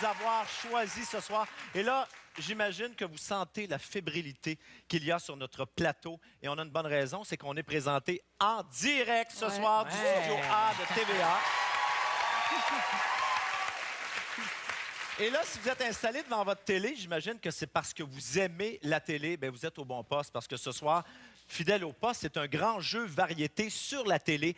nous avoir choisis ce soir. Et là, j'imagine que vous sentez la fébrilité qu'il y a sur notre plateau. Et on a une bonne raison, c'est qu'on est présenté en direct ce soir du studio A de TVA. Et là, si vous êtes installé devant votre télé, j'imagine que c'est parce que vous aimez la télé. Bien, vous êtes au bon poste parce que ce soir, Fidèle au poste, c'est un grand jeu variété sur la télé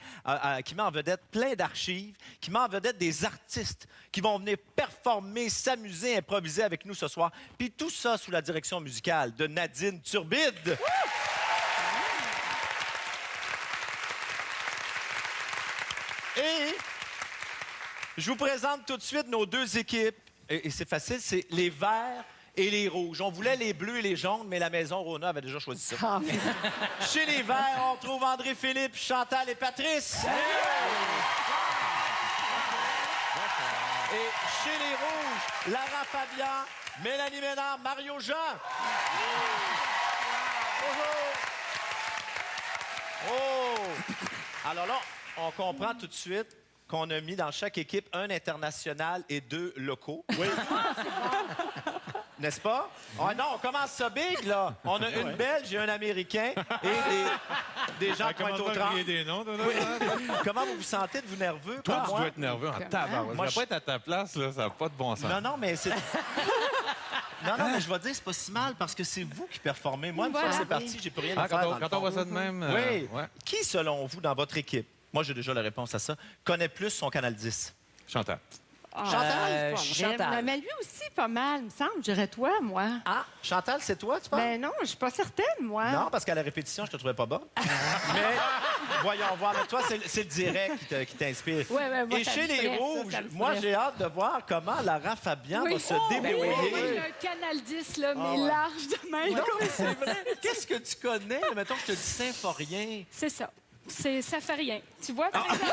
qui met en vedette plein d'archives, qui met en vedette des artistes qui vont venir performer, s'amuser, improviser avec nous ce soir. Puis tout ça sous la direction musicale de Nadine Turbide. Et je vous présente tout de suite nos deux équipes. Et c'est facile, c'est les verts et les rouges. On voulait les bleus et les jaunes, mais la maison Rona avait déjà choisi ça. Chez les verts, on retrouve André-Philippe, Chantal et Patrice. Et chez les rouges, Lara Fabian, Mélanie Ménard, Mario Jean. Oh! Alors là, on comprend tout de suite qu'on a mis dans chaque équipe un international et deux locaux. Oui. N'est-ce pas? Oh non, on commence ça big, là. On a une Belge et un Américain et des gens qui vont être au trans. Des noms, Oui. Comment vous vous sentez de vous nerveux? Toi, tu dois être nerveux en tabarouette. Moi, Je vais pas être à ta place, là, ça n'a pas de bon sens. Non, mais c'est... Non, mais je vais dire, c'est pas si mal parce que c'est vous qui performez. Moi, une fois que c'est parti, j'ai plus rien à faire. Quand on voit ça de même... Oui. Qui, selon vous, dans votre équipe, moi, j'ai déjà la réponse à ça, connaît plus son Canal 10? Chantal. Chantal. Mais lui aussi, pas mal, me semble. Je dirais toi, moi. Ah, Chantal, c'est toi, tu penses? Ben non, je suis pas certaine, moi. Non, parce qu'à la répétition, je te trouvais pas bonne. Mais voyons voir. Mais toi, c'est le direct qui t'inspire. Ouais, moi, et ça chez me les ferait, rouges, ça me moi, ferait. j'ai hâte de voir comment Lara Fabian va se débrouiller. J'ai un Canal 10, là, mais large de même. Non, mais c'est vrai. Qu'est-ce que tu connais? Mettons que je te dis Symphorien. C'est ça. Ça fait rien. Tu vois, par exemple?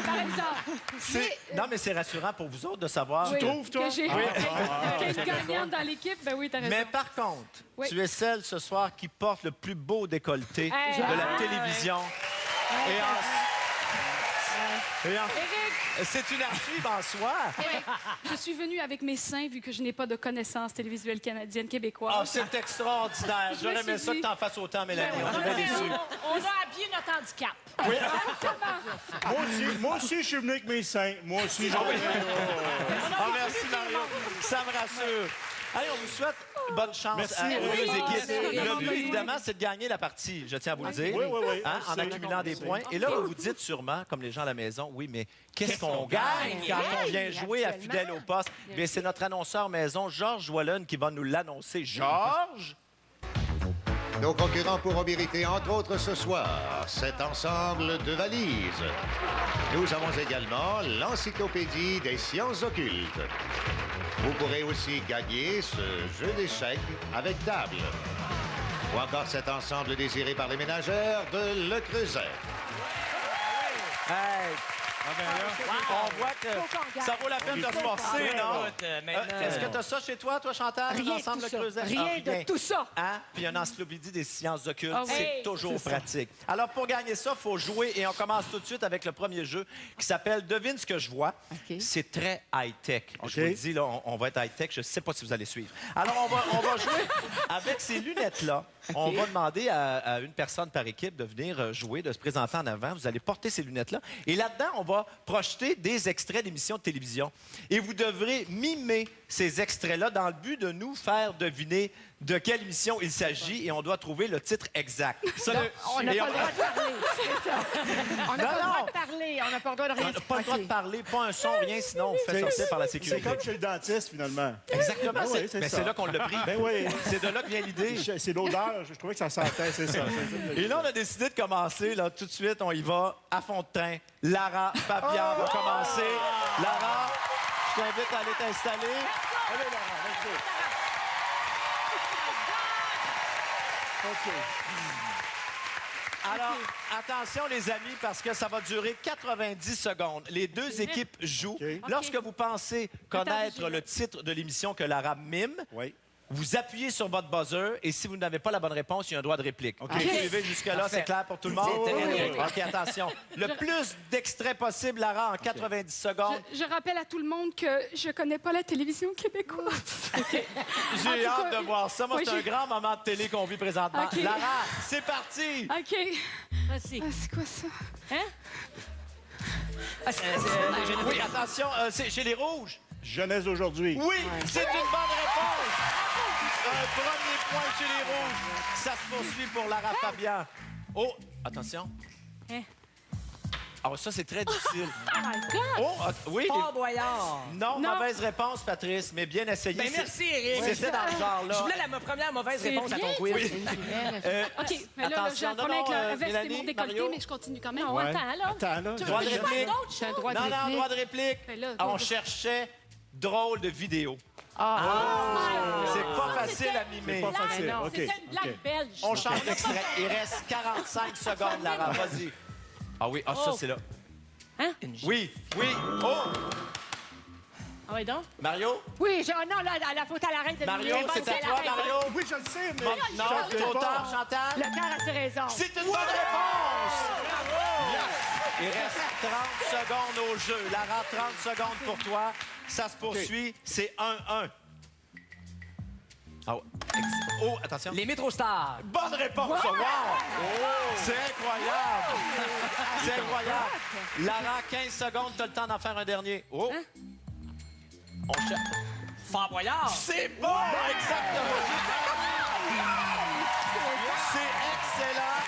Par exemple. Non, mais c'est rassurant pour vous autres de savoir. Oui, Tu trouves, toi? que j'ai qu'elle gagnante dans l'équipe, ben oui, t'as raison. Mais par contre, Oui. tu es celle ce soir qui porte le plus beau décolleté Hey. de la télévision. Éric, C'est une archive en soi. je suis venue avec mes seins vu que je n'ai pas de connaissances télévisuelles canadiennes, Ah, québécoises. c'est extraordinaire. Je J'aurais me suis aimé ça que dit- t'en fasses autant, Mélanie. Ben On est bien déçus. On a habillé notre handicap. Moi aussi, je suis venu avec mes seins. Moi aussi, j'en ai. Ah, merci, Mario. Ça me rassure. Allez, on vous souhaite bonne chance Merci. à vos Oui, deux équipes. merci. Le but, évidemment, c'est de gagner la partie, je tiens à vous le dire, Oui, oui, oui. hein, en C'est- accumulant des points. Et là, vous vous dites sûrement, comme les gens à la maison, oui, mais qu'est-ce qu'on gagne quand on vient jouer à Fidèle au poste? Bien, c'est notre annonceur maison, Georges Wallon, qui va nous l'annoncer. Georges? Nos concurrents pourront mériter, entre autres ce soir, cet ensemble de valises. Nous avons également l'encyclopédie des sciences occultes. Vous pourrez aussi gagner ce jeu d'échecs avec table. Ou encore cet ensemble désiré par les ménagères de Le Creuset. Hey, on voit que ça vaut la peine de se forcer, non? Est-ce que tu as ça chez toi, Chantal? Rien de l'ensemble tout ça. Creuset? Rien Ah, de tout ça. Hein? Puis une encyclopédie des sciences occultes, Ah oui. c'est toujours pratique. Alors, pour gagner ça, il faut jouer et on commence tout de suite avec le premier jeu qui s'appelle Devine ce que je vois. OK. C'est très high-tech. Je vous le dis, là, on va être high-tech. Je ne sais pas si vous allez suivre. Alors, on va jouer avec ces lunettes-là. On va demander à une personne par équipe de venir jouer, de se présenter en avant. Vous allez porter ces lunettes-là. Et là-dedans, on va projeter des extraits d'émissions de télévision. Et vous devrez mimer ces extraits-là dans le but de nous faire deviner de quelle émission il s'agit et on doit trouver le titre exact. Ça, On n'a et pas le droit de parler. c'est ça. On n'a pas le droit non. de parler. On n'a pas le droit de on rien n'a pas le droit de OK. parler, pas un son, rien, sinon on fait sortir par la C'est sécurité. comme chez le dentiste, finalement. Exactement, Ben oui, c'est mais ça. c'est là qu'on l'a pris. Ben oui. C'est de là que vient l'idée. C'est l'odeur. Je trouvais que ça sentait, c'est ça. Et là, on a décidé de commencer, là, tout de suite, on y va, à fond de train. Lara Fabian va commencer. Lara, je t'invite à aller t'installer. Allez, Laurent, let's go. OK. Alors, attention les amis, parce que ça va durer 90 secondes. Les deux équipes jouent. OK. Lorsque vous pensez connaître le titre de l'émission que Lara mime, Oui. Vous appuyez sur votre buzzer et si vous n'avez pas la bonne réponse, il y a un droit de réplique. Vous suivez jusque-là, c'est clair pour tout le monde? OK, attention. Le plus d'extraits possible, Lara, en 90 secondes. Je rappelle à tout le monde que je connais pas la télévision québécoise. J'ai tout hâte cas, de voir ça. Moi, oui, c'est un j'ai- grand moment de télé qu'on vit présentement. OK. Lara, c'est parti! OK. Vas-y. C'est quoi ça? Oui, attention, c'est chez les Rouges. Jeunesse d'aujourd'hui. Oui, c'est une bonne réponse. Un premier point chez les Rouges. Ça se poursuit pour Lara Fabian. Oh, attention. Hein? Ah, ça, c'est très difficile. Oh my God! Oh, oui. Fort Boyard. Non, mauvaise réponse, Patrice, mais bien essayé. Ben, merci, Eric. C'était dans le genre-là. Je voulais ma première mauvaise C'est réponse à bien, ton quiz. OK, mais là, j'ai attention, un problème avec non, la veste et Mélanie, mon décolleté, Mario? mais je continue quand même. Non, Ouais. attends, là. Attends, là. Droit de réplique. J'ai un droit de Non, non, réplique. droit de réplique. Ben là, On cherchait drôle de vidéo. Ah, C'est pas facile à mimer. Pas facile. non, OK. C'était une blague OK. belge. On change d'extrait. Il reste 45 secondes, Lara. Vas-y. Ah oui, ça, c'est là. Hein? Oui, oui. Oh! Ah oui, donc? Mario? oui, non, là, la faute à l'arrêt de Mario, Mimi. c'est à toi, Mario? Oui, je le sais, mais... Non, je trop sais pas. tard, Chantal. Le cœur a ses raisons. C'est une bonne réponse! Yes. Il reste 30 secondes au jeu. Lara, 30 secondes pour toi. Ça se poursuit. C'est 1-1. Ah ouais. Oh, attention. Les MétroStars. Bonne réponse! Wow! C'est incroyable! C'est incroyable! Lara, 15 secondes, t'as le temps d'en faire un dernier. Oh! On cherche. Fort Boyard. C'est bon! Exactement! C'est excellent!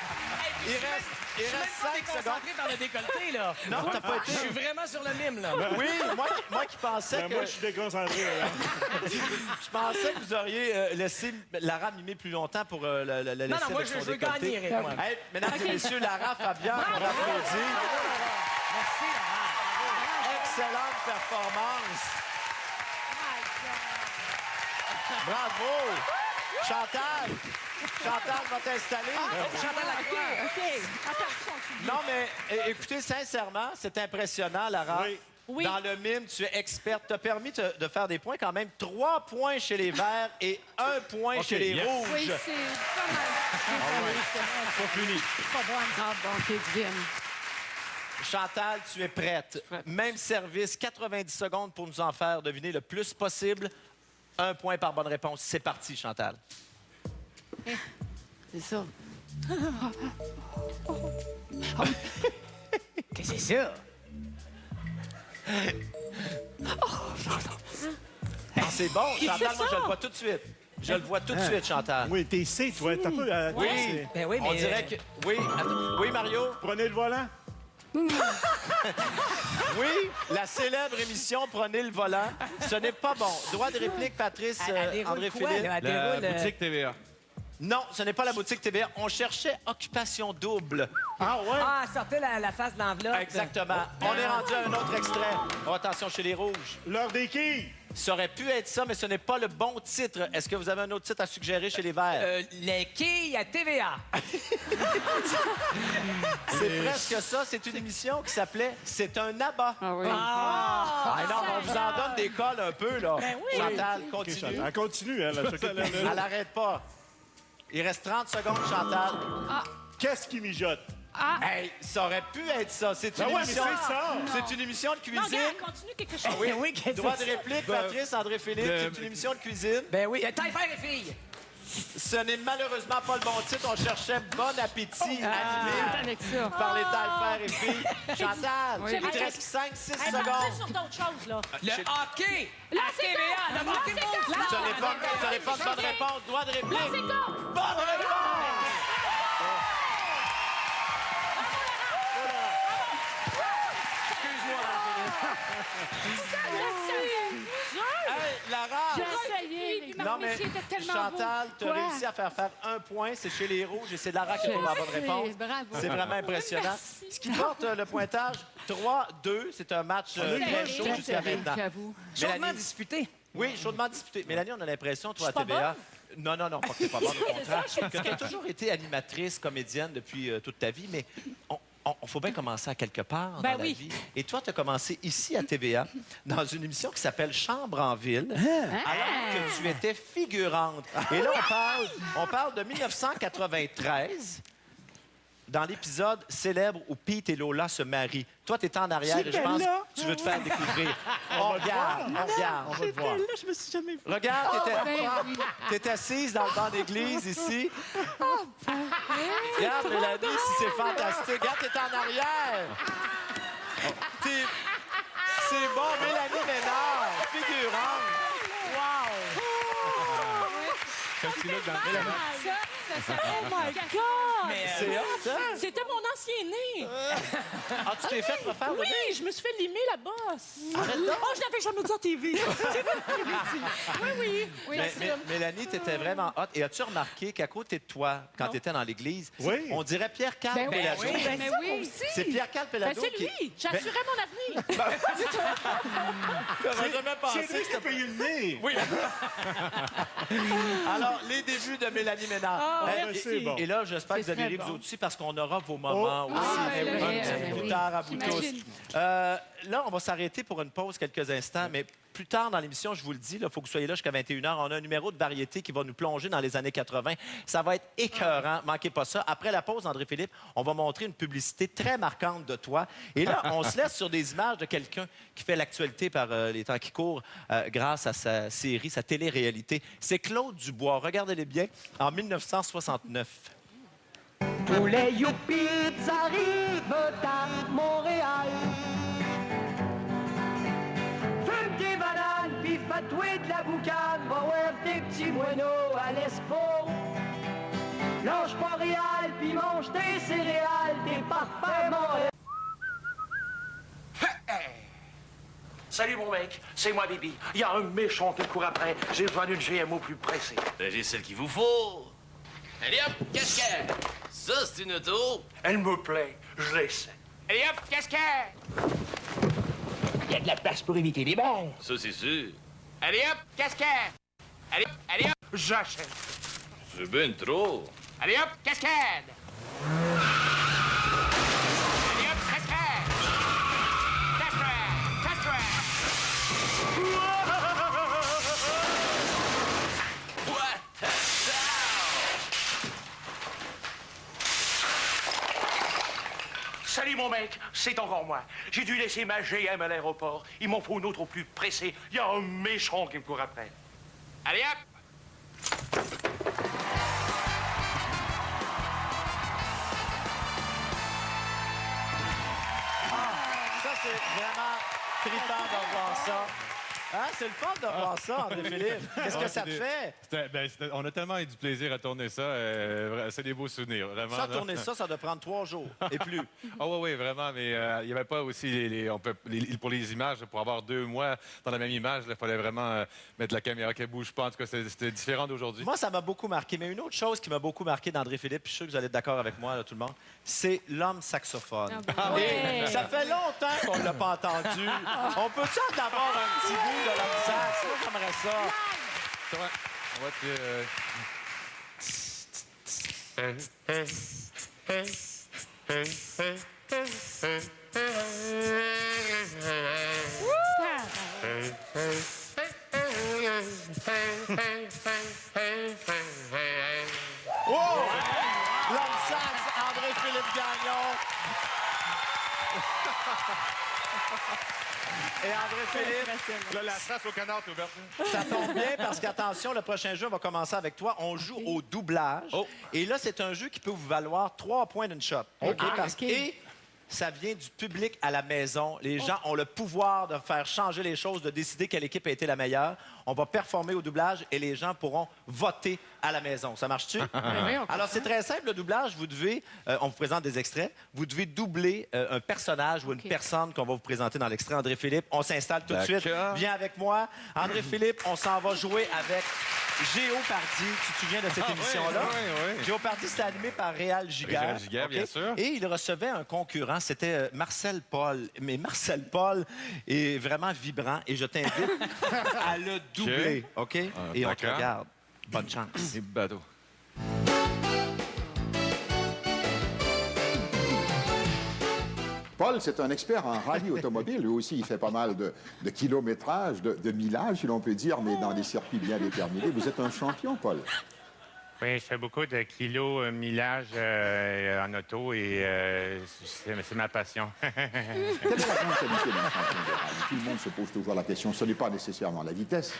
Il reste 5 secondes. Concentré dans le décolleté, là. Non, t'as pas été. Je suis vraiment sur le mime, là. Oui, moi qui pensais Ben, que... moi, je suis déconcentré. là. Je pensais que vous auriez laissé Lara mimer plus longtemps pour la laisser Non, non, moi, avec je son veux décolleté. gagner, Eric, moi. Hey, mesdames et messieurs, Lara Fabian, on applaudit. Merci, Laurent. Excellente performance. Bravo. Chantal va t'installer. Chantal Lacroix. OK. Non, mais écoutez, sincèrement, c'est impressionnant, Lara. Oui. Oui. Dans le mime, tu es experte. Tu as permis de faire des points quand même. 3 points chez les Verts et 1 point chez les yes. Rouges. Oui, c'est pas mal. Pas fini. Ah, bon, t'es divine. Chantal, tu es prête. Même service, 90 secondes pour nous en faire deviner le plus possible. 1 point par bonne réponse. C'est parti, Chantal. C'est ça. Qu'est-ce que c'est ça? Ah, c'est bon, Chantal, moi, je le vois tout de suite. Je le vois tout de suite, Chantal. Oui, t'es C, tu vois. T'as peu... Oui. c'est- Ben oui, mais... On dirait que... Oui, attends. Oui, Mario? Prenez le volant. Oui, la célèbre émission Prenez le volant. Ce n'est pas bon. Droit de réplique, Patrice, Elle déroule André quoi, Philippe. là? Elle La déroule... boutique TVA. Non, ce n'est pas la boutique TVA. On cherchait occupation double. Ah, ouais? Ah, sortez la face de l'enveloppe. Exactement. On est rendu à un autre extrait. Oh, attention chez les Rouges. L'heure des quilles. Ça aurait pu être ça, mais ce n'est pas le bon titre. Est-ce que vous avez un autre titre à suggérer chez les Verts? Les quilles à TVA. C'est presque ça. C'est une émission qui s'appelait C'est un abat. Ah oui. Ah non, on vous en donne des cols un peu, là. Chantal, OK, continue. Chantal. Elle continue, elle. Elle s'occupe de- Elle n'arrête pas. Il reste 30 secondes, Chantal. Qu'est-ce qui mijote? Hey, ça aurait pu être ça. C'est une Ben ouais, mais émission. c'est ça. C'est une émission de Non, cuisine. regarde, continue quelque chose. Oui, Oui, qu'est-ce Droit que de réplique, Patrice, André Philippe. C'est une émission de cuisine. Ben oui, taille faire les filles. Ce n'est malheureusement pas le bon titre. On cherchait Bon appétit animé Avec ça. par les taille-faire et filles. Chantal, Oui. il te reste 5-6 Elle est partie secondes. sur d'autres choses, là. Le hockey à TVA. Le hockey mondial. Ce n'est pas de bonne réponse. Droit de réplique. Bonne réponse! Hey, Lara! J'ai essayé. Puis mais- Non, Marc mais Messier était tellement Chantal, tu as Quoi? réussi à faire 1 point. C'est chez les Rouges et c'est Lara qui a trouvé la bonne sais, réponse. bravo. C'est vraiment impressionnant. Merci. Ce qui porte le pointage 3-2. C'est un match très chaud Très jusqu'à terrible, maintenant. j'avoue. Chaudement Mélanie, disputé. oui, chaudement disputé. Mélanie, on a l'impression, toi, à Je suis pas TVA... Non, pas que t'es pas bonne, au contraire. Que tu as toujours été animatrice, comédienne depuis toute ta vie, mais il faut bien commencer à quelque part Ben dans oui. la vie. Et toi, tu as commencé ici à TVA, dans une émission qui s'appelle Chambre en ville, alors que tu étais figurante. Et là, on parle de 1993, dans l'épisode célèbre où Pete et Lola se marient. Toi, tu étais en arrière et je pense que tu veux te faire découvrir. On regarde. On va te voir. Là, je me suis jamais vue. Regarde, Ben t'es assise dans le banc d'église ici. Regarde, Mélanie, si c'est fantastique. Regarde, t'es en arrière. C'est bon, Mélanie Ménard, figurante. Celle-ci-là, dans Ça, Oh my God! C'est hot, hein? C'était mon ancien nez. Ah, tu t'es fait refaire le Oui, nez? je me suis fait limer la bosse. Arrête donc. Oh, je l'avais jamais dit à TV. C'est vrai que je l'ai dit. Oui, oui. Mélanie, t'étais vraiment hot. Et as-tu remarqué qu'à côté de toi, quand t'étais dans l'église, Oui. on dirait Pierre-Carl Ben oui, Péladeau? oui, ben ça, oui. moi aussi. C'est Pierre-Carl Ben, Péladeau c'est qui... lui. J'assurais mon avenir. J'aurais jamais pensé C'est lui qui a payé le nez. Oui. Alors, les débuts de Mélanie Ménard. Ah, Eh, merci. et- bon. Et là, j'espère que vous allez très rire vous bon. aussi parce qu'on aura vos moments aussi. Ah, Eh ben oui, oui, un petit ben peu oui. tard à vous tous. J'imagine. Là, on va s'arrêter pour une pause quelques instants, mais plus tard dans l'émission, je vous le dis, il faut que vous soyez là jusqu'à 21h. On a un numéro de variété qui va nous plonger dans les années 80. Ça va être écœurant. Manquez pas ça. Après la pause, André-Philippe, on va montrer une publicité très marquante de toi. Et là, on se laisse sur des images de quelqu'un qui fait l'actualité par les temps qui courent grâce à sa série, sa télé-réalité. C'est Claude Dubois. Regardez-les bien. En 1969. Tous les youpies arrivent à Montréal. Fume des bananes, puis fatouer de la boucane. Va voir des petits moineaux à l'espo. Lâche pas réal, puis mange des céréales, des parfums Montréal. Salut mon mec, c'est moi Bibi. Il y a un méchant qui me court après. J'ai besoin d'une GMO plus pressée. Ben, j'ai celle qu'il vous faut. Allez hop, cascade. Ça, c'est une auto. Elle me plaît, je l'essaie. Allez hop, cascade. Il y a de la place pour éviter les balles. Ça, c'est sûr. Allez hop, cascade. Allez hop, J'achète. c'est bien trop. Allez hop, cascade. Allez hop, cascade. Cascade. What the Salut mon mec, c'est encore moi. J'ai dû laisser ma GM à l'aéroport. Il m'en faut une autre au plus pressé. Il y a un méchant qui me court après. Allez hop. Ça, c'est vraiment trippant de voir ça. Hein? C'est le fun de voir ça, André-Philippe. Qu'est-ce que ça te fait? On a tellement eu du plaisir à tourner ça. C'est des beaux souvenirs, vraiment. Ça, là. tourner ça doit prendre 3 jours et plus. Ah oui, vraiment, mais il n'y avait pas aussi pour les images, pour avoir 2 mois dans la même image, il fallait vraiment mettre la caméra qui bouge pas. En tout cas, c'était différent d'aujourd'hui. Moi, ça m'a beaucoup marqué. Mais une autre chose qui m'a beaucoup marqué d'André-Philippe, puis je suis sûr que vous allez être d'accord avec moi, là, tout le monde, c'est l'homme saxophone. Ah bon? Et ça fait longtemps qu'on ne l'a pas entendu. On peut-tu en avoir un petit bout de l'homme sax? Moi, j'aimerais ça. Ouais, on va te... Wow! L'homme sax, André-Philippe Gagnon. Et André-Philippe, Là, la trace au canard est ouverte. ça tombe bien parce qu'attention, le prochain jeu, on va commencer avec toi. On joue au doublage. Oh. Et là, c'est un jeu qui peut vous valoir 3 points d'une shot. OK? Et ça vient du public à la maison. Les gens ont le pouvoir de faire changer les choses, de décider quelle équipe a été la meilleure. On va performer au doublage et les gens pourront voter à la maison. Ça marche-tu? Alors, c'est très simple, le doublage. Vous devez, on vous présente des extraits, vous devez doubler un personnage ou une personne qu'on va vous présenter dans l'extrait. André-Philippe, on s'installe tout de suite. D'accord. Viens avec moi. André-Philippe, on s'en va jouer avec Géopardy. Tu te souviens de cette émission-là? Oui. Géopardy, c'était animé par Réal Giguère. Réal Giguère, bien sûr. Et il recevait un concurrent, c'était Marcel Paul. Mais Marcel Paul est vraiment vibrant et je t'invite à le doubler, OK? Et on te d'accord. regarde. Bonne chance. C'est bateau. Paul, c'est un expert en rallye automobile. Lui aussi, il fait pas mal de kilométrage, de millage, si l'on peut dire, mais dans des circuits bien déterminés. Vous êtes un champion, Paul. Oui, je fais beaucoup de kilos, millage en auto et c'est ma passion. Quelle est la grande qualité d'un champion de rallye? Tout le monde se pose toujours la question. Ce n'est pas nécessairement la vitesse.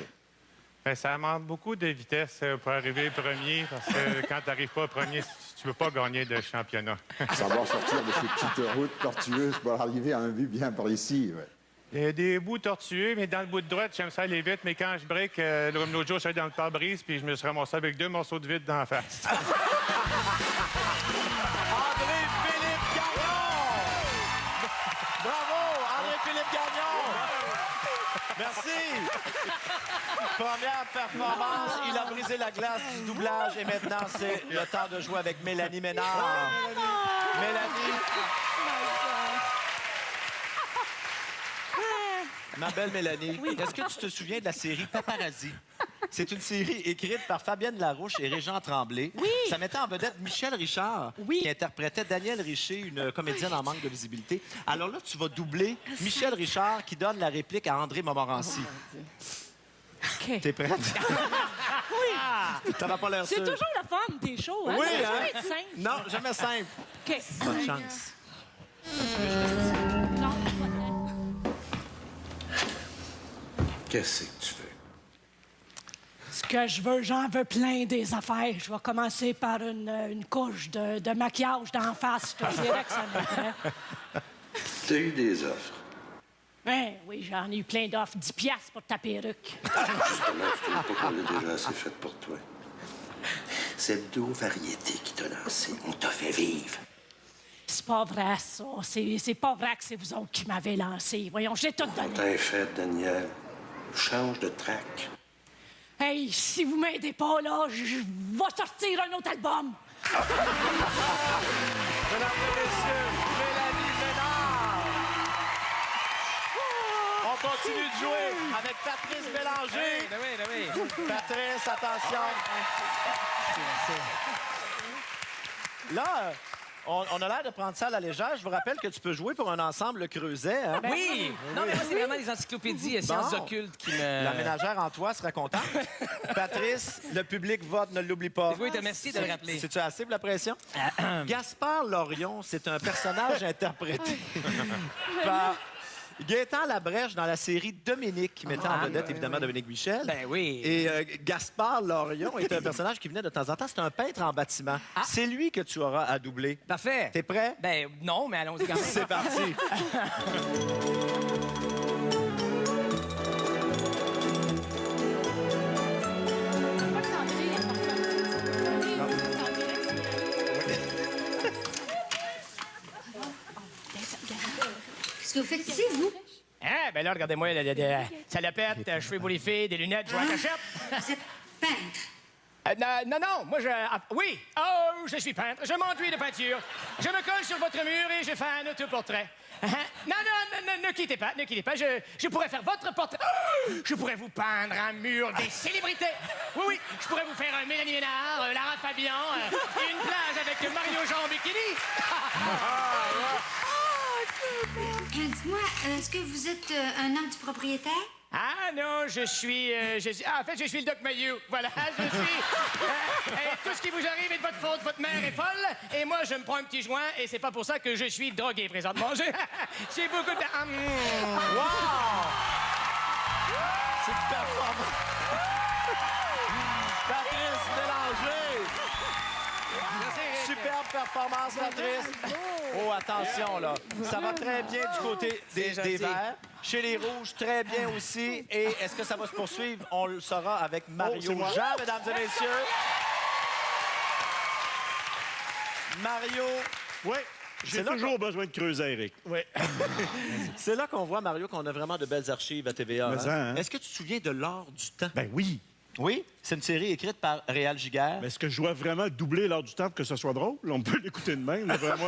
Ben, ça demande beaucoup de vitesse pour arriver premier, parce que quand tu n'arrives pas premier, tu ne peux pas gagner de championnat. Savoir sortir de ces petites routes tortueuses pour arriver à un but bien précis. Ouais. Il y a des bouts tortueux, mais dans le bout de droite, j'aime ça aller vite, mais quand je break, l'autre jour, je suis allé dans le pare-brise, puis je me suis ramassé avec 2 morceaux de vitre dans la face. André-Philippe Gagnon! Bravo, André-Philippe Gagnon! Merci! Première performance, il a brisé la glace du doublage et maintenant, c'est le temps de jouer avec Mélanie Ménard. Mélanie. Ma belle Mélanie, est-ce que tu te souviens de la série Paparazzi? C'est une série écrite par Fabienne Larouche et Régent Tremblay. Oui. Ça mettait en vedette Michel Richard, qui interprétait Danielle Richer, une comédienne en manque de visibilité. Alors là, tu vas doubler Michel Richard qui donne la réplique à André Montmorency. OK. T'es prête? Oui. Ça va pas l'air C'est sûr. toujours le fun, tes shows. Hein? Oui, Ça va hein? jamais être simple. Non, jamais simple. OK. Bonne chance. Non. Qu'est-ce que tu veux? Ce que je veux, j'en veux plein des affaires. Je vais commencer par une couche de maquillage d'en face. Je te dirais que ça m'aiderait. T'as eu des offres. Ben, oui, j'en ai eu plein d'offres. 10 piastres pour ta perruque. Justement, tu trouves pas qu'on l'a déjà assez fait pour toi. C'est deux variétés qui t'a lancé. On t'a fait vivre. C'est pas vrai, ça. C'est pas vrai que c'est vous autres qui m'avez lancé. Voyons, j'ai tout On donné. t'a fait, Daniel. Change de track. Hey, si vous m'aidez pas, là, je vais sortir un autre album. Mesdames et messieurs, Mélanie Ménard. On continue de jouer avec Patrice Bélanger. Oui. Patrice, attention. Là, on a l'air de prendre ça à la légère. Je vous rappelle que tu peux jouer pour un ensemble Le Creuset. Hein? Oui! Non, mais moi, c'est vraiment les encyclopédies et sciences occultes qui me... La ménagère en toi sera contente. Patrice, le public vote, ne l'oublie pas. Oui, merci de le rappeler. C'est-tu assez pour la pression? Gaspard Lorion, c'est un personnage interprété par Gaétan Labrèche dans la série Dominique, qui mettait en vedette, évidemment, Dominique Michel. Ben oui. Et Gaspard Lorion est un personnage qui venait de temps en temps. C'est un peintre en bâtiment. C'est lui que tu auras à doubler. Parfait. T'es prêt? Ben non, mais allons-y quand même. C'est parti. Qu'est-ce que vous faites ici, vous? Hein? Ben là, regardez-moi, salopette, cheveux pour les filles, des lunettes, je vois la cachette. Vous êtes peintre? Non, moi, oui! Oh, je suis peintre. Je m'enduis de peinture. Je me colle sur votre mur et je fais un autoportrait. Non, ne quittez pas. Je pourrais faire votre portrait. Oh, je pourrais vous peindre un mur des célébrités. Oui, je pourrais vous faire un Mélanie Ménard, Lara Fabian, et une plage avec Mario Jean en bikini. Dites-moi, est-ce que vous êtes un homme du propriétaire? Ah non, je suis le Doc Mayou. Voilà, je suis... tout ce qui vous arrive est de votre faute. Votre mère est folle, et moi, je me prends un petit joint, et c'est pas pour ça que je suis drogué présentement. J'ai beaucoup de... Wow! C'est une performance. Patrice Bélanger. Superbe performance, Patrice. Oh, attention, là. Ça va très bien du côté des verts. Chez les rouges, très bien aussi. Et est-ce que ça va se poursuivre? On le saura avec Mario Jean, mesdames et messieurs. Mario. Oui. J'ai toujours besoin de creuser, Eric. Oui. C'est là qu'on voit, Mario, qu'on a vraiment de belles archives à TVA. Mais ça, hein? Est-ce que tu te souviens de l'or du temps? Ben oui. Oui, c'est une série écrite par Réal Giguère. Mais est-ce que je dois vraiment doubler l'heure du temps pour que ce soit drôle? On peut l'écouter de même. Là, vraiment,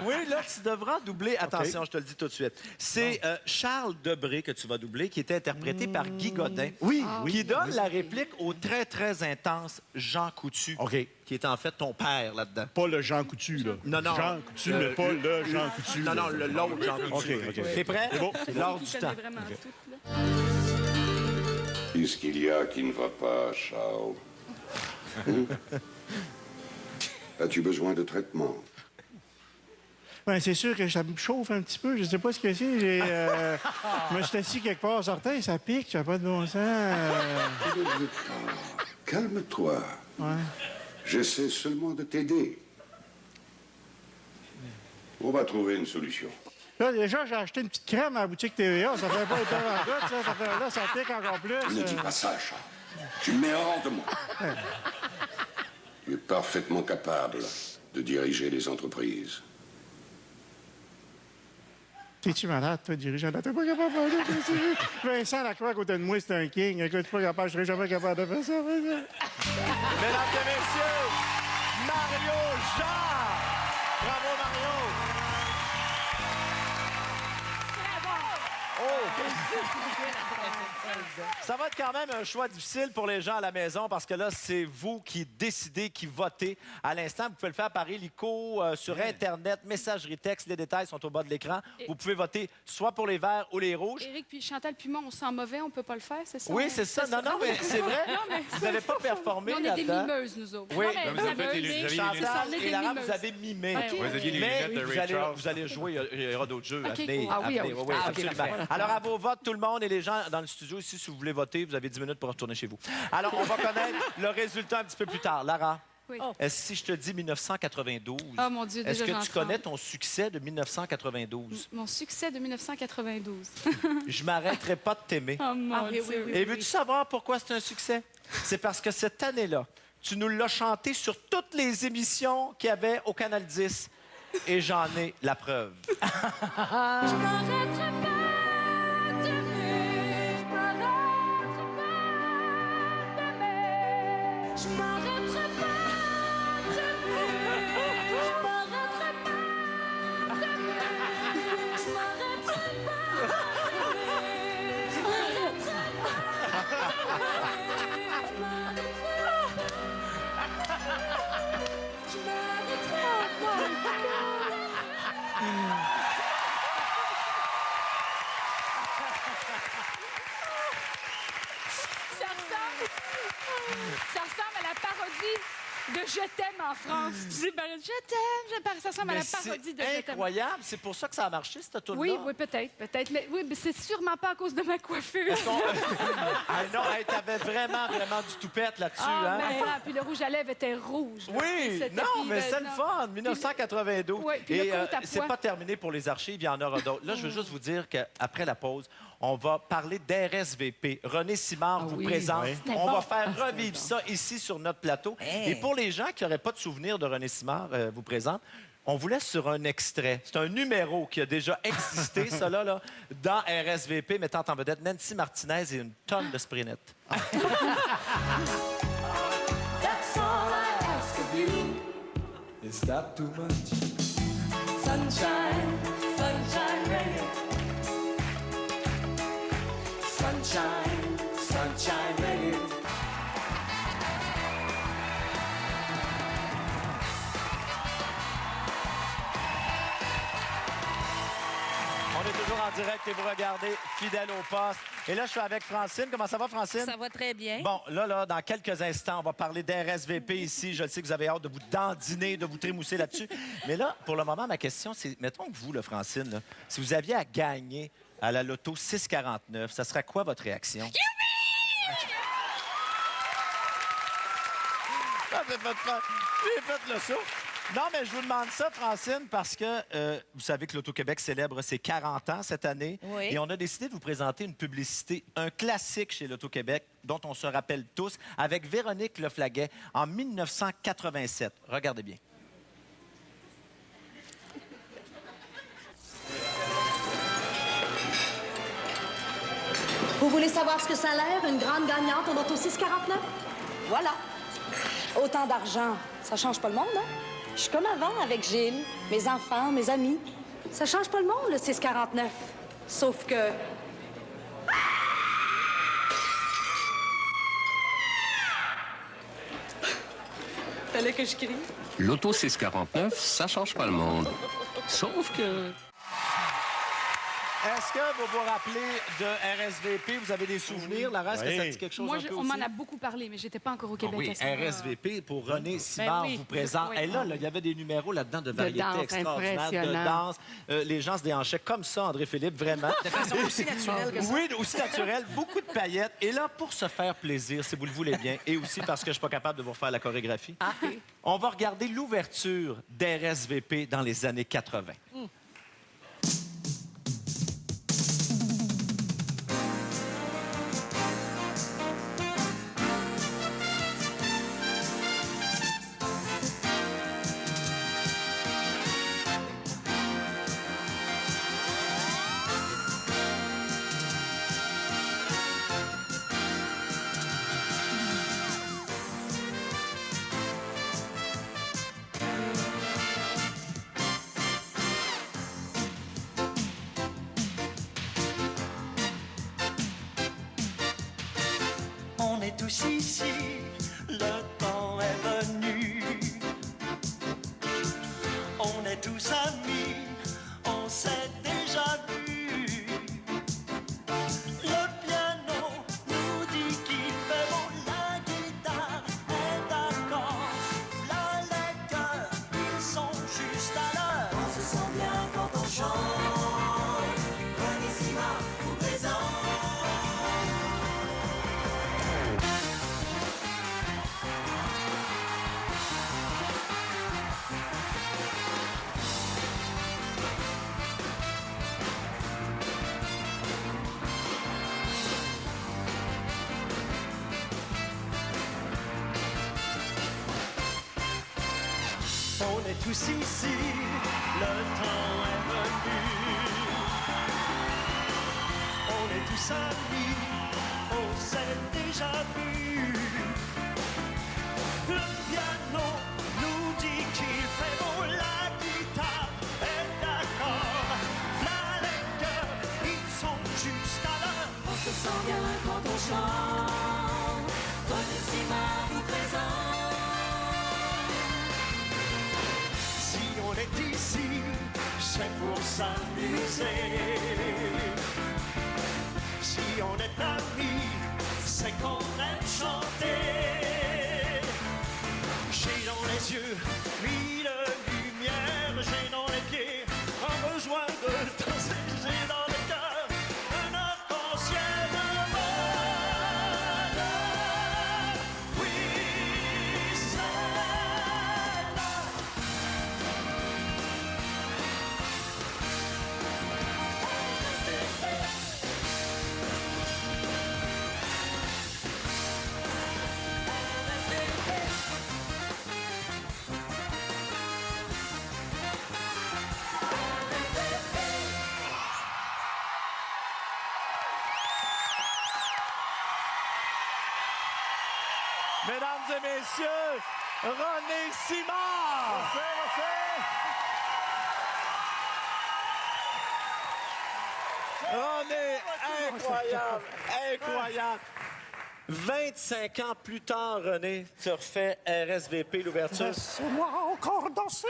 Oui, là, tu devras doubler. Attention, je te le dis tout de suite. C'est Charles Debré que tu vas doubler, qui était interprété par Guy Godin. Oui, Qui donne la réplique au très, très intense Jean Coutu. OK. Qui est en fait ton père là-dedans. Pas le Jean Coutu, là. Non, non. Jean Coutu, mais pas le Jean Coutu. Non, non, l'autre Jean Coutu. OK. T'es prêt? C'est bon. C'est l'heure du temps. Vraiment tout, là. Qu'est-ce qu'il y a qui ne va pas, Charles? As-tu besoin de traitement? Ben, c'est sûr que ça me chauffe un petit peu. Je sais pas ce que c'est. Je me suis assis quelque part sortant et ça pique. Ça n'a pas de bon sens. Calme-toi. Ouais. J'essaie seulement de t'aider. On va trouver une solution. Là, déjà, j'ai acheté une petite crème à la boutique TVA. Ça fait pas le temps en doute, ça. Là, ça pique encore plus. Ne dis pas ça, Charles. Tu me mets hors de moi. Tu es parfaitement capable de diriger les entreprises. T'es-tu malade, toi, dirigeant? T'es pas capable de faire ça. Vincent Lacroix à côté de moi, c'est un king. Écoute, je suis pas capable, je serais jamais capable de faire ça. Mesdames et messieurs, Mario Jean! Bravo, Mario! Ça va être quand même un choix difficile pour les gens à la maison parce que là, c'est vous qui décidez, qui votez. À l'instant, vous pouvez le faire par hélico, sur Internet, messagerie texte. Les détails sont au bas de l'écran. Vous pouvez voter soit pour les verts ou les rouges. Éric puis Chantal puis moi, on sent mauvais, on peut pas le faire, c'est ça? Oui, c'est ça. Non, non, mais c'est vrai. Non, mais- Vous n'avez pas performé On est des là-dedans. mimeuses, nous autres. Oui, Non, mais vous avez fait les- vous aviez Chantal les et Lara, mimeuses. vous avez mimé. OK. Vous aviez les Mais lunettes de vous Ray Charles. vous allez jouer, il y aura d'autres jeux à OK. venir. Ah à oui, venir. oui. Oui, Ah, OK, absolument. parfait. Alors, à vos votes, tout le monde et les gens dans le studio ici, si vous voulez voter, vous avez 10 minutes pour retourner chez vous. Alors, on va connaître le résultat un petit peu plus tard. Lara, Oui. est-ce que si je te dis 1992, Oh mon Dieu, est-ce déjà, que j'en tu tremble. connais ton succès de 1992? Mon succès de 1992. Je m'arrêterai pas de t'aimer. Oh mon Dieu. Et veux-tu savoir pourquoi c'est un succès? C'est parce que cette année-là, tu nous l'as chanté sur toutes les émissions qu'il y avait au Canal 10. Et j'en ai la preuve. Je m'arrêterai pas d'aimer. Je m'arrêterai pas d'aimer. Je m'arrêterai pas d'aimer. Je m'arrêterai pas d'aimer. Je m'arrêterai pas d'aimer. Je m'arrêterai Ça ressemble à la parodie de Je t'aime en France. Tu dis, ben, je t'aime, ça ressemble à Mais la parodie de Je c'est t'aime. incroyable. C'est pour ça que ça a marché, cette tournée. Oui, oui, peut-être. Mais oui, mais c'est sûrement pas à cause de ma coiffure. Ah non, hey, t'avais vraiment du toupette là-dessus. Ah, hein? mais puis le rouge à lèvres était rouge. là. Oui, C'était- non, puis, mais c'est le non. fun. 1992. Oui, puis le Et compte à c'est poids. pas terminé pour les archives, il y en aura d'autres. Là, je veux juste vous dire qu'après la pause, on va parler d'RSVP. René Simard vous présente. Oui. On va faire revivre ça ici sur notre plateau. Et pour les gens qui n'auraient pas de souvenir de René Simard vous présente, on vous laisse sur un extrait. C'est un numéro qui a déjà existé, cela, là, dans RSVP, mettant en vedette Nancy Martinez et une tonne de sprinettes. That's all I ask of you. Is that too much? Sunshine, sunshine, rain. Sunshine, sunshine, rain. On est toujours en direct et vous regardez Fidèle au poste. Et là, je suis avec Francine. Comment ça va, Francine? Ça va très bien. Bon, là, dans quelques instants, on va parler d'RSVP ici. Je le sais que vous avez hâte de vous dandiner, de vous trémousser là-dessus. Mais là, pour le moment, ma question, c'est, mettons que vous, là, Francine, là, si vous aviez à gagner à la loto 649, ça serait quoi votre réaction? Ah, j'ai fait le saut. Non, mais je vous demande ça, Francine, parce que vous savez que l'Auto-Québec célèbre ses 40 ans cette année. Oui. Et on a décidé de vous présenter une publicité, un classique chez l'Auto-Québec, dont on se rappelle tous, avec Véronique Leflaguet en 1987. Regardez bien. Vous voulez savoir ce que ça a l'air, une grande gagnante au Loto 649? Voilà. Autant d'argent, ça change pas le monde, hein? Je suis comme avant avec Gilles, mes enfants, mes amis. Ça change pas le monde, le 649. Sauf que... Fallait que je crie. L'Auto 649, ça change pas le monde. Sauf que... Est-ce que vous vous rappelez de RSVP? Vous avez des souvenirs, Lara? Est-ce que ça dit quelque chose Moi, un peu on aussi? m'en a beaucoup parlé, mais j'étais pas encore au Québec Oui, à ce moment-là. RSVP pour René Simard oui. vous présente. Oui. Et là, il y avait des numéros là-dedans de variété danse extraordinaire, de impressionnant. danse. Les gens se déhanchaient comme ça, André-Philippe, vraiment. De façon aussi naturelle que ça. Oui, aussi naturelle, beaucoup de paillettes. Et là, pour se faire plaisir, si vous le voulez bien, et aussi parce que je suis pas capable de vous refaire la chorégraphie, on va regarder l'ouverture d'RSVP dans les années 80. On est tous ici, le temps est venu. On est tous amis, on s'est déjà vus. Le piano nous dit qu'il fait bon, la guitare est d'accord. Là les cœurs, ils sont juste à l'heure. On se sent bien quand on chante. René Simard vous présente. On est tous ici, le temps est venu. On est tous amis, on s'est déjà vus. Le piano nous dit qu'il fait bon, la guitare est d'accord. Là les cœurs, ils sont juste à l'heure. On se sent bien quand on chante. René Simard vous présente. Si on est ici, c'est pour s'amuser. Si on est amis, c'est qu'on aime chanter. J'ai dans les yeux mille lumières, j'ai dans les pieds un besoin de danser, j'ai dans le cœur un arc-en-ciel de bonheur. Oui, c'est là. Mesdames et messieurs, René Simard! René, incroyable, incroyable. 25 ans plus tard, René, tu refais RSVP, l'ouverture. Laisse-moi encore danser.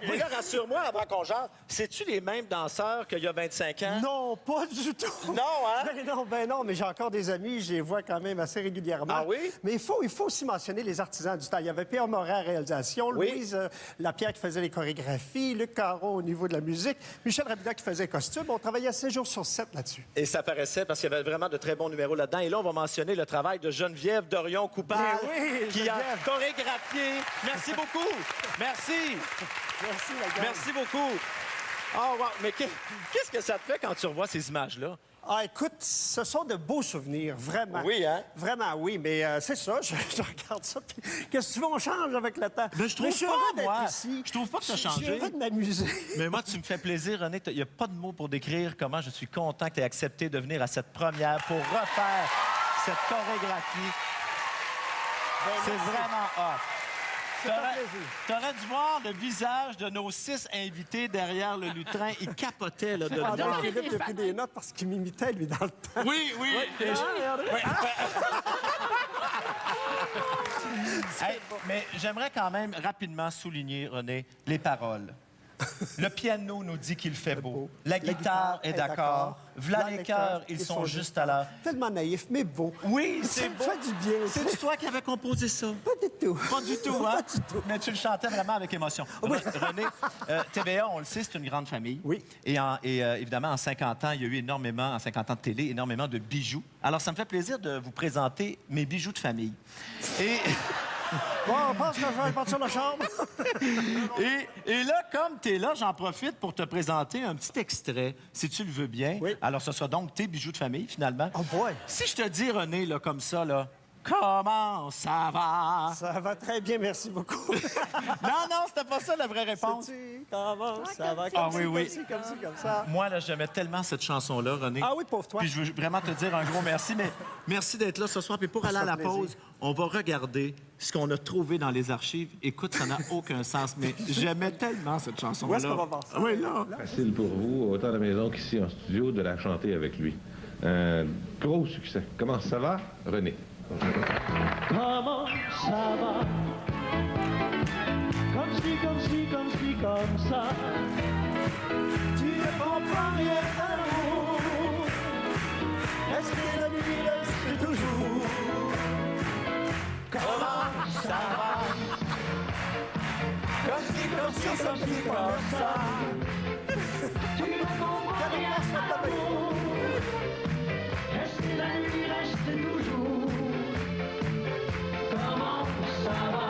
Mais là, rassure-moi avant qu'on jase, c'est-tu les mêmes danseurs qu'il y a 25 ans? Non, pas du tout. Non, hein? Ben non, mais j'ai encore des amis, je les vois quand même assez régulièrement. Ah oui? Mais il faut aussi mentionner les artisans du temps. Il y avait Pierre Morin à la réalisation, Oui. Louise Lapierre qui faisait les chorégraphies, Luc Caron au niveau de la musique, Michel Rabida qui faisait les costumes. On travaillait 7 jours sur 7 là-dessus. Et ça paraissait parce qu'il y avait vraiment de très bons numéros là-dedans. Et là, on va mentionner le travail de Geneviève Dorion-Coupal Mais oui, qui a Geneviève. chorégraphié. Merci beaucoup. Merci. Merci, la gang. Merci beaucoup. Oh, wow. Mais qu'est-ce que ça te fait quand tu revois ces images-là? Ah, écoute, ce sont de beaux souvenirs, vraiment. Oui, hein? Vraiment, oui, mais c'est ça, je regarde ça, puis qu'est-ce que tu veux, on change avec le temps. Mais je trouve suis pas, heureux d'être moi. ici. Je trouve pas que t'as changé. Je suis heureux de m'amuser. Mais moi, tu me fais plaisir, René. Il n'y a pas de mots pour décrire comment je suis content que tu aies accepté de venir à cette première pour refaire cette chorégraphie. C'est vraiment hot. T'aurais dû voir le visage de nos 6 invités derrière le lutrin. Ils capotaient là, dedans. André Philippe a pris des notes parce qu'il m'imitait, lui, dans le temps. Oui. Hey, mais j'aimerais quand même rapidement souligner, René, les paroles. Le piano nous dit qu'il fait beau. La guitare est d'accord. V'là les cœurs, ils sont juste à l'heure. Tellement naïf, mais beau. Oui, Ça c'est me beau. fait du bien. C'est toi qui avais composé ça? Pas du tout. Pas du tout, hein? Mais tu le chantais vraiment avec émotion. René, TVA, on le sait, c'est une grande famille. Oui. Et évidemment, en 50 ans, il y a eu énormément, en 50 ans de télé, énormément de bijoux. Alors, ça me fait plaisir de vous présenter mes bijoux de famille. Et... Bon, on pense que je vais partir de la chambre. Et là, comme tu es là, j'en profite pour te présenter un petit extrait, si tu le veux bien. Oui. Alors, ce sera donc tes bijoux de famille, finalement. Oh boy. Si je te dis, René, là, comme ça, là, comment ça va? Ça va très bien, merci beaucoup. Non, c'était pas ça la vraie réponse. Sais-tu comment ça va? Ah Comme oui. ci, comme ça. Moi, là, j'aimais tellement cette chanson-là, René. Ah oui, pauvre toi. Puis je veux vraiment te dire un gros merci, mais merci d'être là ce soir. Puis pour aller à la pause, on va regarder ce qu'on a trouvé dans les archives. Écoute, ça n'a aucun sens, mais j'aimais tellement cette chanson-là. Où est-ce qu'on va voir ça? Oui, là. Facile pour vous, autant à la maison qu'ici en studio, de la chanter avec lui. Un gros succès. Comment ça va, René? Comment ça va? Comme ça. Tu ne comprends rien à l'amour. Est-ce que la nuit reste toujours? Comment ça va? Comme ça. Tu ne comprends rien à l'amour. Est-ce que la nuit reste toujours? Comment ça va?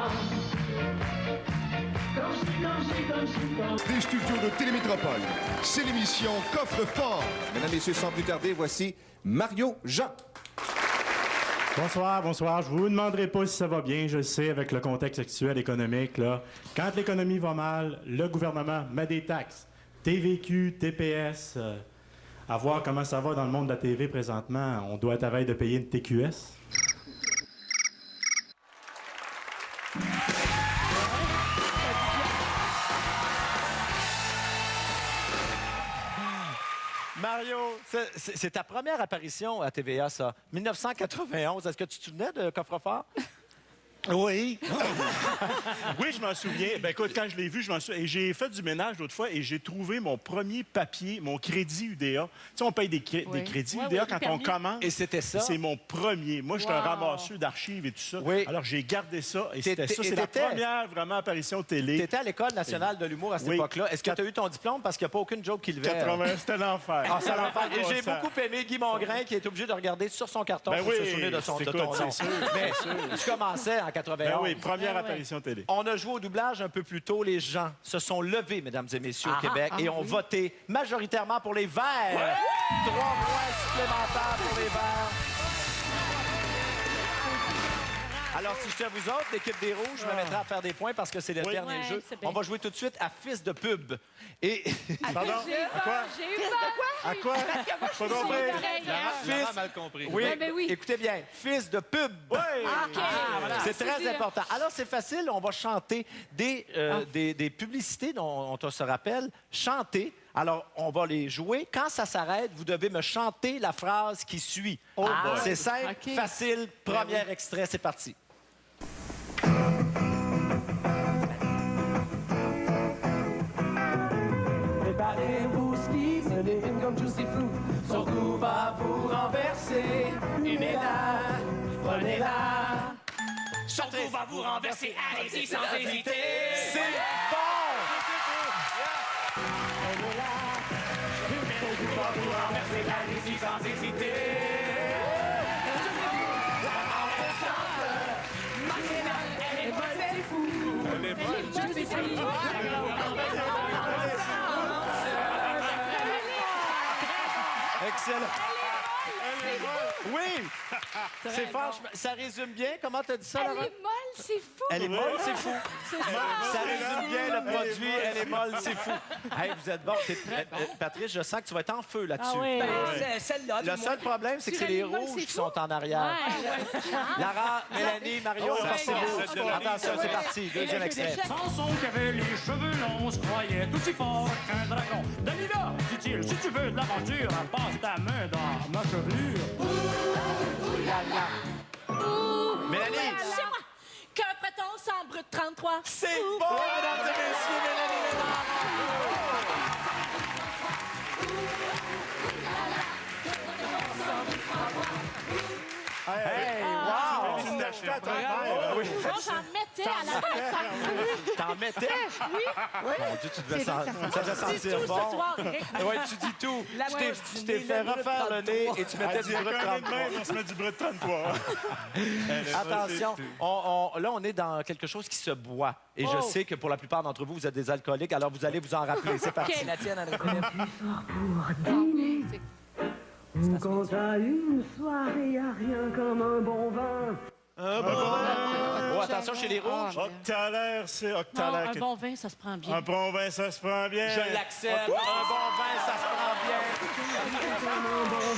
Des studios de Télémétropole, c'est l'émission Coffre-Fort. Mesdames, Messieurs, sans plus tarder, voici Mario Jean. Bonsoir. Je vous demanderai pas si ça va bien, je le sais, avec le contexte actuel économique, là. Quand l'économie va mal, le gouvernement met des taxes. TVQ, TPS, à voir comment ça va dans le monde de la TV présentement. On doit être à veille de payer une TQS. Mario, c'est ta première apparition à TVA, ça. 1991. Est-ce que tu te souvenais de Coffre-Fort? Oui. Oui, je m'en souviens. Ben écoute, quand je l'ai vu, je m'en souviens. Et j'ai fait du ménage l'autre fois et j'ai trouvé mon premier papier, mon crédit UDA. Tu sais, on paye des crédits UDA quand on commence. Et c'était ça? C'est mon premier. Moi, j'étais un ramasseur d'archives et tout ça. Oui. Alors, j'ai gardé ça et c'était ça. Et C'est la première vraiment apparition télé. Tu étais à l'École nationale de l'humour à cette époque-là. Est-ce que tu as eu ton diplôme? Parce qu'il n'y a pas aucune joke qui levait. 80, c'était l'enfer. Ah, c'est l'enfer. Et j'ai beaucoup aimé Guy Mongrain qui est obligé de regarder sur son carton pour se souvenir de ton nom. C'est sûr. Mais tu commençais en 91. Ben oui, première apparition télé. On a joué au doublage un peu plus tôt. Les gens se sont levés, mesdames et messieurs, au Québec, et ont voté majoritairement pour les Verts. 3 points supplémentaires pour les Verts. Alors, si j'étais à vous autres, l'équipe des Rouges, je me mettrais à faire des points parce que c'est le dernier jeu. On va jouer tout de suite à Fils de pub. Et... Pardon? À quoi? J'ai eu peur. À quoi? Pas compris. Lara a mal compris. Oui. Ben oui. Écoutez bien, Fils de pub. Oui. Voilà. C'est très important. Alors, c'est facile. On va chanter des publicités dont on se rappelle. Chanter. Alors, on va les jouer. Quand ça s'arrête, vous devez me chanter la phrase qui suit. C'est simple, facile. Premier extrait, c'est parti. Préparez-vous, ski, ce n'est comme Juicy Fruit. Son goût va vous renverser. Aimez-la, prenez-la. Son goût va vous renverser. Allez-y sans hésiter. C'est bon! Son goût va vous renverser. Allez-y sans hésiter. Elle est bonne, c'est fou. Elle est bonne, c'est fou. Excellent. C'est franchement... Ça résume bien. Comment t'as dit ça, Elle Laurent? est molle, c'est fou. Elle est molle, c'est fou. C'est ça. Ça résume bien le produit. Elle est molle, c'est fou. Hey, vous êtes bon. Patrice, je sens que tu vas être en feu là-dessus. Ah oui. Celle-là, Le seul problème, c'est que c'est les rouges qui sont en arrière. Lara, Mélanie, Mario, forcez-vous. Attention, c'est parti. Deuxième extrait. Samson qui avait les cheveux longs se croyait aussi fort qu'un dragon. Dalila, dit-il, si tu veux de l'aventure, passe ta main dans ma chevelure. Mélanie. C'est moi. Que prête-t-on sans brut 33? C'est bon, mesdames et messieurs, Mélanie Ménard. Hey, wow! Moi, j'en mettais à la fin. T'en mettais? Oui. Mon Dieu, tu devais sentir tout bon. ce soir, Eric. Oui, tu dis tout. Tu t'es fait refaire le nez et tu mettais du brut 33. On se met du brut 33. Attention, là, on est dans quelque chose qui se boit. Et je sais que pour la plupart d'entre vous, vous êtes des alcooliques, alors vous allez vous en rappeler. C'est parti. La tienne, André-Philippe. Quand t'as une soirée, y'a rien comme un bon vin. Un bon vin. Oh, attention chez les rouges. Octalaire, c'est Non, octalaire. un bon vin, ça se prend bien. Un bon vin, ça se prend bien. Je l'accepte. Un bon vin, ça se prend bien. Un bon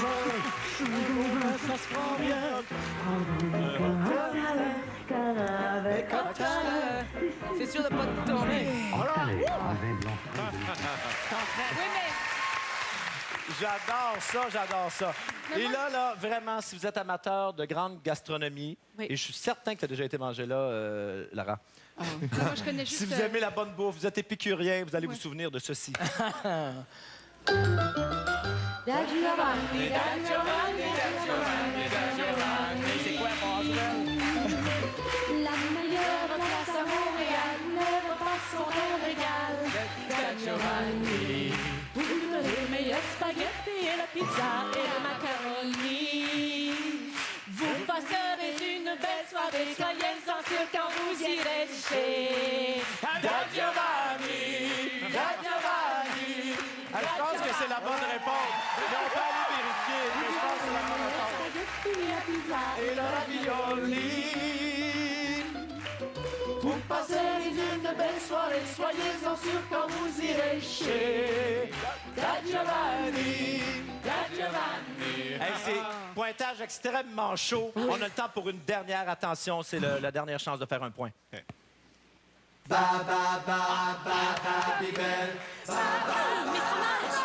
vin, ça se prend bien. Avec octalaire. C'est sûr de pas te tomber. Oui, mais... J'adore ça. Et là, vraiment, si vous êtes amateur de grande gastronomie, et je suis certain que tu as déjà été mangé là, Lara. Moi, je connais juste... Si vous aimez la bonne bouffe, vous êtes épicurien, vous allez vous souvenir de ceci. Da Giovanni, da Giovanni, da Giovanni, da Giovanni. C'est quoi, La meilleure place à Montréal, le repas sont un régal. Da Giovanni. Les meilleurs spaghettis et la pizza et le macaroni. Vous passerez une belle soirée, soyez-en sûrs quand vous irez chez Da Giovanni, Da Giovanni. Je pense que c'est la bonne réponse. Mais on peut aller vérifier, mais je pense que c'est la bonne réponse. Et le ravioli. Vous passerez une belle soirée, soyez-en sûrs quand vous irez chez Da Giovanni. Da Giovanni. Hey, c'est pointage extrêmement chaud. On a le temps pour une dernière attention. C'est la dernière chance de faire un point. Ba, ba, ba, ba, ba, bibel. Ba, ba, mes fromages.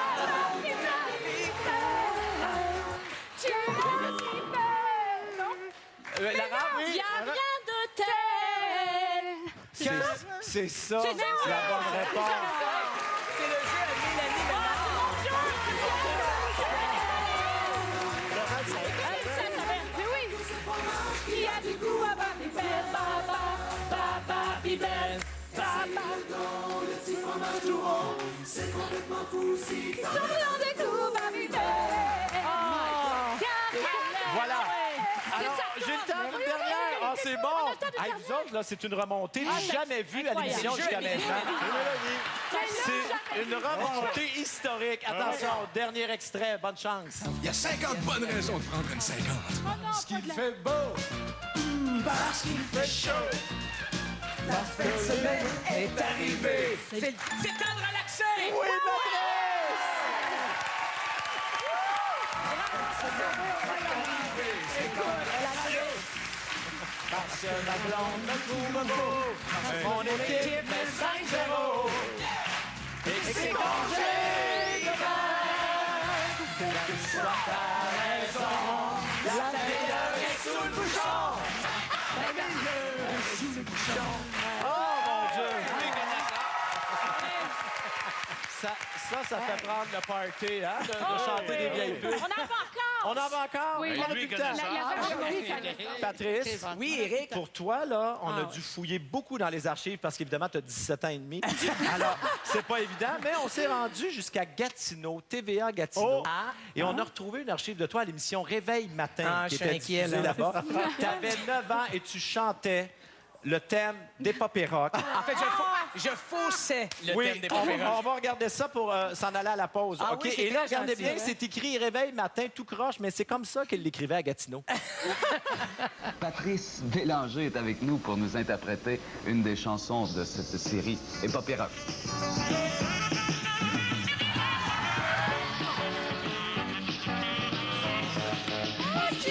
Lara, oui. Il n'y a rien de tel. C'est ça, c'est la bonne réponse. C'est le jeu à Mélanie Ménard. Il y a du goût à Babybel, baba, baba, bibel, baba. Le petit fromage tout rond, c'est complètement fou si t'en Sourions des coups, Babybel. Voilà. Alors, j'ai le temps d'une dernière. Ah, c'est bon. Hey, vous autres, là, c'est une remontée. J'ai jamais vu à l'émission jusqu'à maintenant. C'est une remontée historique. Attention, dernier extrait. Bonne chance. Il y a 50 bonnes raisons de prendre une 50. Parce qu'il fait beau, Parce qu'il fait chaud. la fête semaine est arrivée. C'est temps de relaxer. Oui, parce que la blonde me trouve beau, mon équipe met 5-0. Et que c'est congé demain, que tu sois ta raison. La meilleure est sous le bouchon. La meilleure est sous le bouchon. Oh mon Dieu! Ça fait prendre le party, hein, de chanter des vieilles pubs. On en veut encore. On en va encore? Oui, On a plus le temps. Patrice, Oui, Eric. pour toi, là, on a dû fouiller beaucoup dans les archives parce qu'évidemment, tu as 17 ans et demi. Alors, c'est pas évident, mais on s'est rendu jusqu'à Gatineau, TVA Gatineau. Et on a retrouvé une archive de toi à l'émission Réveil Matin qui je suis était inquiet, diffusée là. là-bas. Tu avais 9 ans et tu chantais le thème des pop et rock. En fait, je faussais le Oui, thème des pop et rock. on va regarder ça pour s'en aller à la pause. Ah OK? oui, c'est Et là, très regardez gentil, bien, hein? c'est écrit « Réveil matin tout croche », mais c'est comme ça qu'il l'écrivait à Gatineau. Patrice Bélanger est avec nous pour nous interpréter une des chansons de cette série Épopée rock.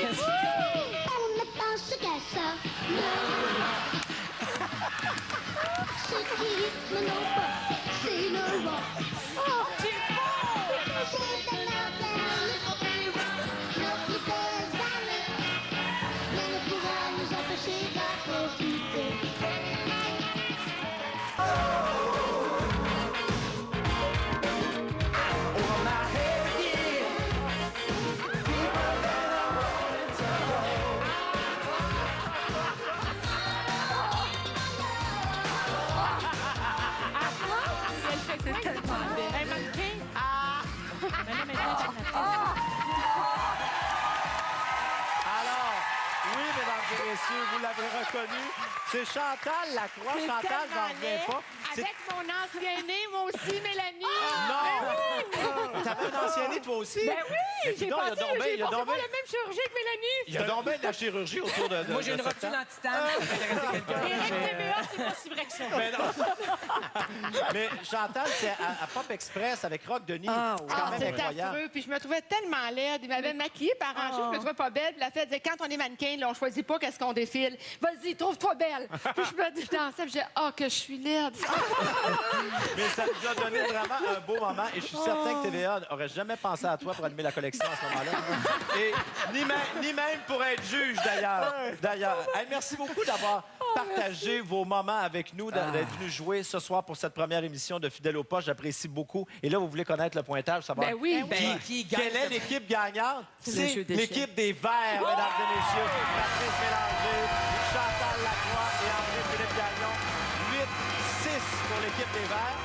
On ne pense qu'à ça. Ce qui rythme nos pas, c'est le rock. Oh, c'est bon! C'est un appel, nos plus belles années. Mais ne pourra nous empêcher d'en profiter. Un mannequin? Mais là, maintenant, Alors, oui, mesdames et messieurs, vous l'avez reconnu. C'est Chantal Lacroix. C'est Chantal, j'en tellement reviens laid. pas. C'est- Avec mon ancien nez, moi aussi, Mélanie. Non! T'avais un ancien nez, toi aussi? Ben oui! Mais J'ai dis donc, il y a passé donc bien- il y a j'ai donc pas bien- la même chirurgie que Mélanie. Il y a donc bien de la chirurgie autour de Moi, j'ai de une cette rotule table. en titane. Ça peut intéresser quelqu'un. Éric TVA, c'est pas si vrai que ça. Mais non. Mais Chantal, c'est à Pop Express avec Rock Denis. C'est quand même c'est incroyable. affreux. Puis je me trouvais tellement laide. Il m'avait maquillée par arrangée. Je me trouvais pas belle. Puis la fête disait, quand on est mannequin, là, on choisit pas qu'est-ce qu'on défile. Vas-y, trouve-toi belle. Puis je me dansais. Puis j'ai que je suis laide. Mais ça nous a donné vraiment un beau moment et je suis certain que TVA n'aurait jamais pensé à toi pour animer la collection à ce moment-là. Et ni même pour être juge, d'ailleurs. Hey, merci beaucoup d'avoir partagé vos moments avec nous, d'être venu jouer ce soir pour cette première émission de Fidèle au poste. J'apprécie beaucoup. Et là, vous voulez connaître le pointage, savoir Ben oui. Qui gagne quelle est ce- l'équipe gagnante? C'est le C'est jeu d'échecs. l'équipe des Verts, mesdames et messieurs. Patrice Bélanger, Chantal Lacroix et André-Philippe Gagnon. 8-6 pour l'équipe des Verts.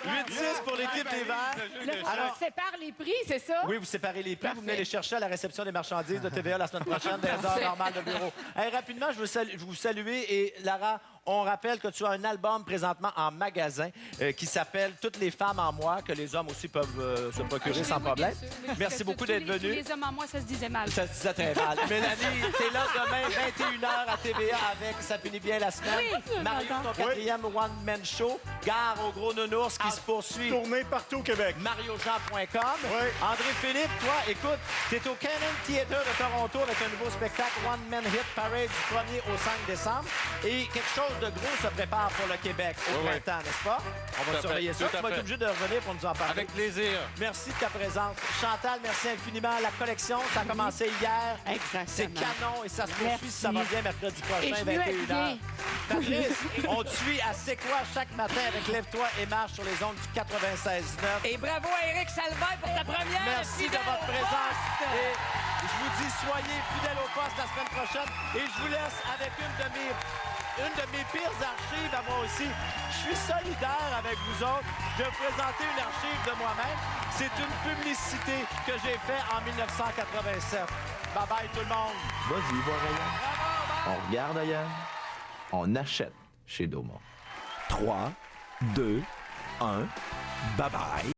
8-6 pour l'équipe des Verts. Alors, on sépare les prix, c'est ça? Oui, vous séparez les prix. Vous venez Parfait. les chercher à la réception des marchandises de TVA la semaine prochaine, des heures Parfait. normales de bureau. Hey, rapidement, je veux vous saluer. Et Lara, on rappelle que tu as un album présentement en magasin qui s'appelle « Toutes les femmes en moi », que les hommes aussi peuvent se procurer sans problème. Merci beaucoup d'être Tous venu. les hommes en moi, ça se disait mal. Ça se disait très mal. Mélanie, t'es là demain, 21h à TVA avec Ça finit bien la semaine. Oui. Mario, ton quatrième one-man show. Gare au Gros Nounours qui se poursuit. Tournée partout au Québec. MarioJean.com. Oui. André-Philippe, toi, écoute, t'es au Canon Theatre de Toronto avec un nouveau spectacle One Man Hit Parade du 1er au 5 décembre. Et quelque chose de gros se prépare pour le Québec au printemps, n'est-ce pas? On Tout va à surveiller fait, ça. tout à Tu vas être fait. obligé de revenir pour nous en parler. Avec plaisir. Merci de ta présence. Chantal, merci infiniment. La collection, ça a commencé hier. Exactement. C'est canon et ça se poursuit si ça va bien mercredi Et prochain, je veux être 21h. bien. Patrice, on te suit à C'est quoi chaque matin avec Lève-toi et marche sur les ondes du 96.9. Et bravo à Éric Salvaire pour ta première. Merci de Fidèle votre au présence. poste. Et je vous dis, soyez fidèles au poste la semaine prochaine. Et je vous laisse avec une de mes pires archives à moi aussi. Je suis solidaire avec vous autres. Je vais vous présenter une archive de moi-même. C'est une publicité que j'ai faite en 1987. Bye-bye tout le monde. Vas-y, va ailleurs. On regarde ailleurs. On achète chez Domo. 3, 2, 1, bye-bye.